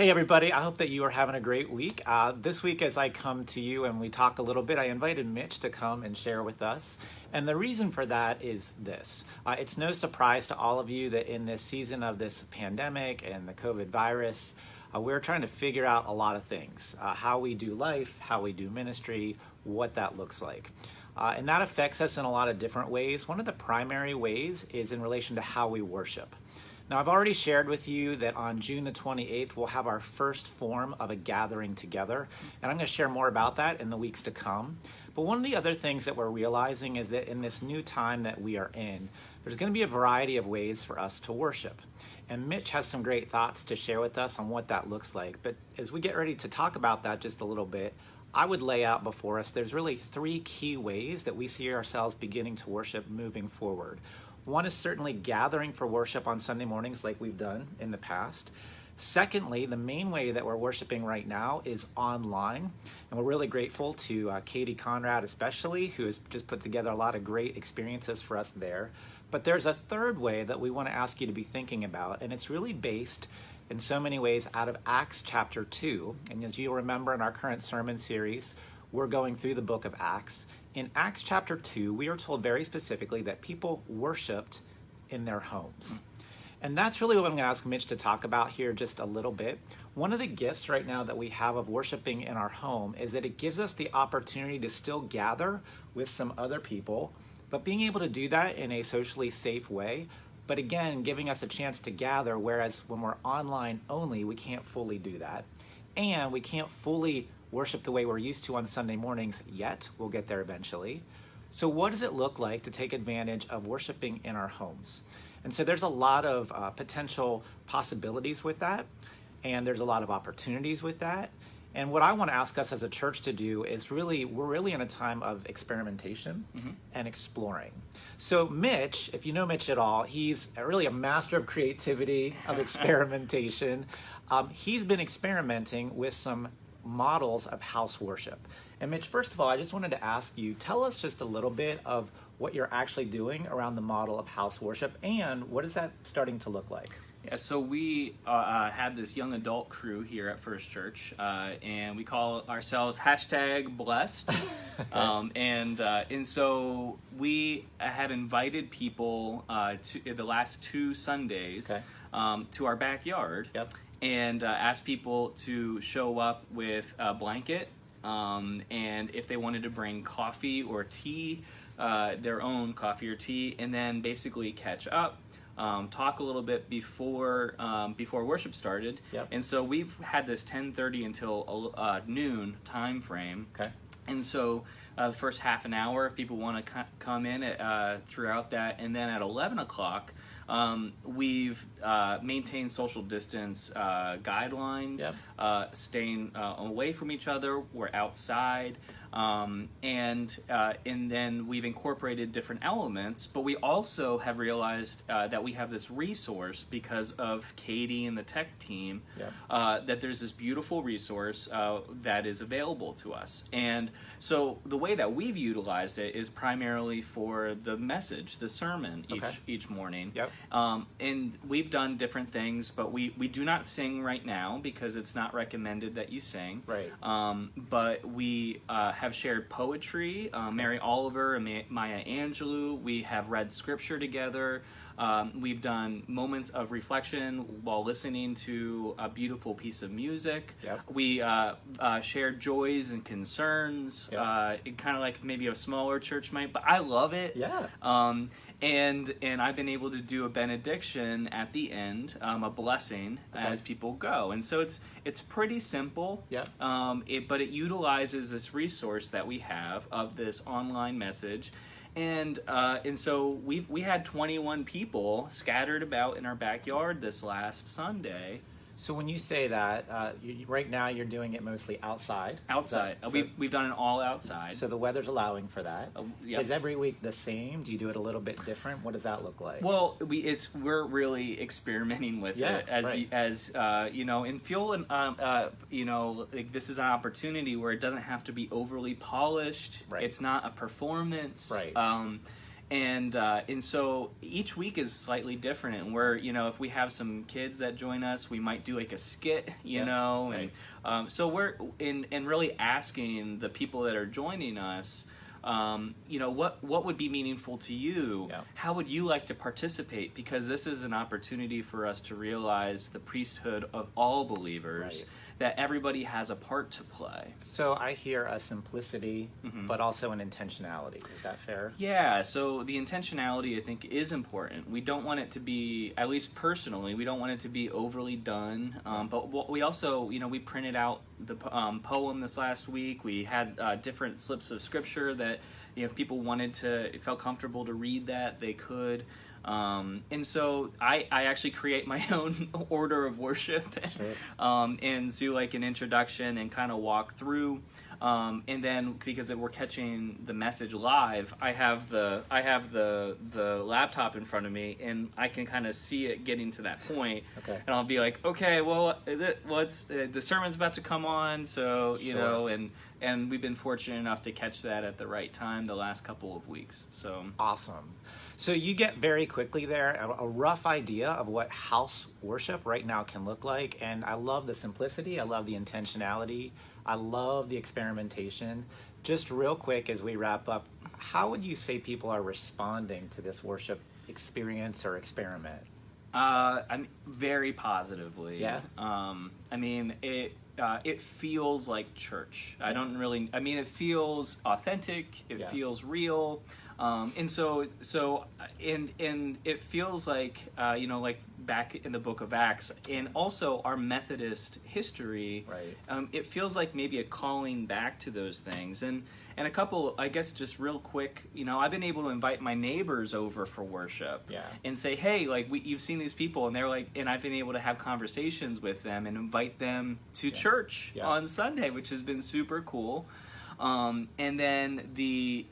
Hey everybody, I hope that you are having a great week. This week as I come to you and we talk a little bit, I invited Mitch to come and share with us. And the reason for that is this. It's no surprise to all of you that in this season of this pandemic and the COVID virus, we're trying to figure out a lot of things. How we do life, how we do ministry, what that looks like. And that affects us in a lot of different ways. One of the primary ways is in relation to how we worship. Now, I've already shared with you that on June the 28th, we'll have our first form of a gathering together, and I'm going to share more about that in the weeks to come. But one of the other things that we're realizing is that in this new time that we are in, there's going to be a variety of ways for us to worship. And Mitch has some great thoughts to share with us on what that looks like. But as we get ready to talk about that just a little bit, I would lay out before us, there's really three key ways that we see ourselves beginning to worship moving forward. One is certainly gathering for worship on Sunday mornings like we've done in the past. Secondly, the main way that we're worshiping right now is online. And we're really grateful to Katie Conrad especially, who has just put together a lot of great experiences for us there. But there's a third way that we want to ask you to be thinking about, and it's really based in so many ways out of Acts chapter 2. And as you'll remember in our current sermon series, we're going through the book of Acts. In Acts chapter 2, we are told very specifically that people worshiped in their homes. And that's really what I'm going to ask Mitch to talk about here just a little bit. One of the gifts right now that we have of worshiping in our home is that it gives us the opportunity to still gather with some other people, but being able to do that in a socially safe way. But again, giving us a chance to gather, whereas when we're online only, we can't fully do that. And we can't fully worship the way we're used to on Sunday mornings yet. We'll get there eventually. So what does it look like to take advantage of worshiping in our homes? And so there's a lot of potential possibilities with that, and there's a lot of opportunities with that. And what I want to ask us as a church to do is we're really in a time of experimentation and exploring. So Mitch, if you know Mitch at all, he's really a master of creativity, of experimentation. He's been experimenting with some models of house worship. And Mitch, first of all, I just wanted to ask you, tell us just a little bit of what you're actually doing around the model of house worship, and what is that starting to look like? Yeah, so we had this young adult crew here at First Church, and we call ourselves #blessed. And so we had invited people to the last two Sundays to our backyard. Yep. And asked people to show up with a blanket, and if they wanted to bring coffee or tea, their own coffee or tea, and then basically catch up, talk a little bit before worship started. Yep. And so we've had this 10:30 until noon time frame. Okay. And so the first half an hour, if people want to come in throughout that, and then at 11 o'clock, we've maintained social distance guidelines, staying away from each other. We're outside, and then we've incorporated different elements. But we also have realized that we have this resource because of Katie and the tech team. That there's this beautiful resource that is available to us. And so the way that we've utilized it is primarily for the message, the sermon each morning. And we've done different things, but we do not sing right now because it's not recommended that you sing. Right. But we have shared poetry. Mary Oliver and Maya Angelou. We have read scripture together. We've done moments of reflection while listening to a beautiful piece of music. We shared joys and concerns, kind of like maybe a smaller church might, but I love it. And I've been able to do a benediction at the end, a blessing as people go. And so it's pretty simple, but it utilizes this resource that we have of this online message. And so we had 21 people scattered about in our backyard this last Sunday. So when you say that, right now you're doing it mostly outside? Outside. We've done it all outside. So the weather's allowing for that. Is every week the same? Do you do it a little bit different? What does that look like? Well, we're really experimenting with it as and feel like this is an opportunity where it doesn't have to be overly polished. It's not a performance. And so each week is slightly different. And we're, if we have some kids that join us, we might do like a skit, right. and so we're in really asking the people that are joining us, what would be meaningful to you? Yeah. How would you like to participate? Because this is an opportunity for us to realize the priesthood of all believers, Right. that everybody has a part to play. So I hear a simplicity, but also an intentionality. Is that fair? Yeah, so the intentionality, I think, is important. We don't want it to be, at least personally, we don't want it to be overly done. But what we also, we printed out the poem this last week. We had different slips of scripture that, if people felt comfortable to read that, they could. And so I actually create my own order of worship, Sure. and do like an introduction and kind of walk through. And then because we're catching the message live, I have the laptop in front of me, and I can kind of see it getting to that point. Okay. And I'll be like, okay, well, the sermon's about to come on, so and we've been fortunate enough to catch that at the right time the last couple of weeks. So Awesome. So you get very quickly there a rough idea of what house worship right now can look like. And I love the simplicity. I love the intentionality. I love the experimentation. Just real quick as we wrap up, how would you say people are responding to this worship experience or experiment? Very positively. Yeah. It feels like church. It feels authentic. It Yeah. feels real. And it feels like, like back in the book of Acts, and also our Methodist history, Right. it feels like maybe a calling back to those things. And a couple, I guess, just real quick, I've been able to invite my neighbors over for worship, Yeah. and say, hey, like, you've seen these people, and they're like, and I've been able to have conversations with them and invite them to church on Sunday, which has been super cool. And then the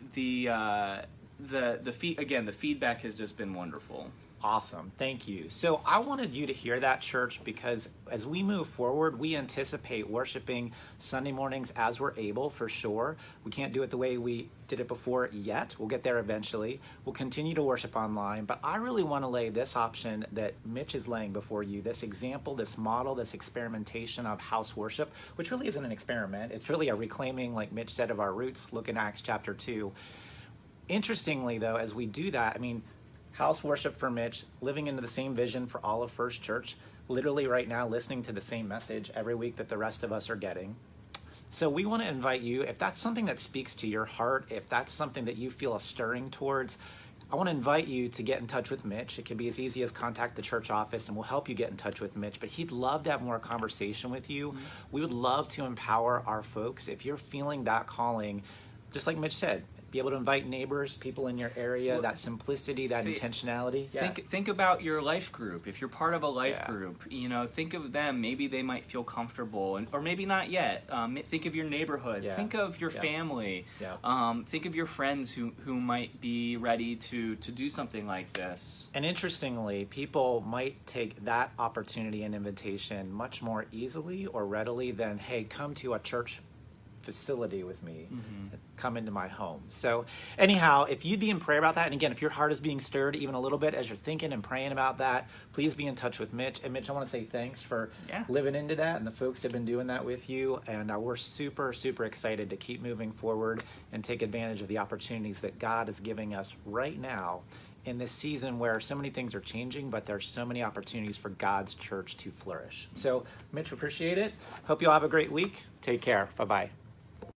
feedback has just been wonderful. Awesome. Thank you. So I wanted you to hear that, church, because as we move forward, we anticipate worshiping Sunday mornings as we're able, for sure. We can't do it the way we did it before yet. We'll get there eventually. We'll continue to worship online, but I really want to lay this option that Mitch is laying before you, this example, this model, this experimentation of house worship, which really isn't an experiment. It's really a reclaiming, like Mitch said, of our roots. Look in Acts chapter 2. Interestingly, though, as we do that, house worship for Mitch, living into the same vision for all of First Church, literally right now listening to the same message every week that the rest of us are getting. So we want to invite you, if that's something that speaks to your heart, if that's something that you feel a stirring towards, I want to invite you to get in touch with Mitch. It can be as easy as contact the church office and we'll help you get in touch with Mitch, but he'd love to have more conversation with you. Mm-hmm. We would love to empower our folks. If you're feeling that calling, just like Mitch said, be able to invite neighbors, people in your area, that simplicity, that intentionality. Yeah. Think about your life group. If you're part of a life group, think of them. Maybe they might feel comfortable, or maybe not yet. Think of your neighborhood. Yeah. Think of your family. Yeah. Think of your friends who might be ready to do something like this. And interestingly, people might take that opportunity and invitation much more easily or readily than, hey, come to a church facility with me, come into my home. So anyhow, if you'd be in prayer about that, and again, if your heart is being stirred even a little bit as you're thinking and praying about that, please be in touch with Mitch. And Mitch, I want to say thanks for living into that, and the folks have been doing that with you. And we're super, super excited to keep moving forward and take advantage of the opportunities that God is giving us right now in this season where so many things are changing, but there's so many opportunities for God's church to flourish. So Mitch, appreciate it. Hope you all have a great week. Take care. Bye-bye.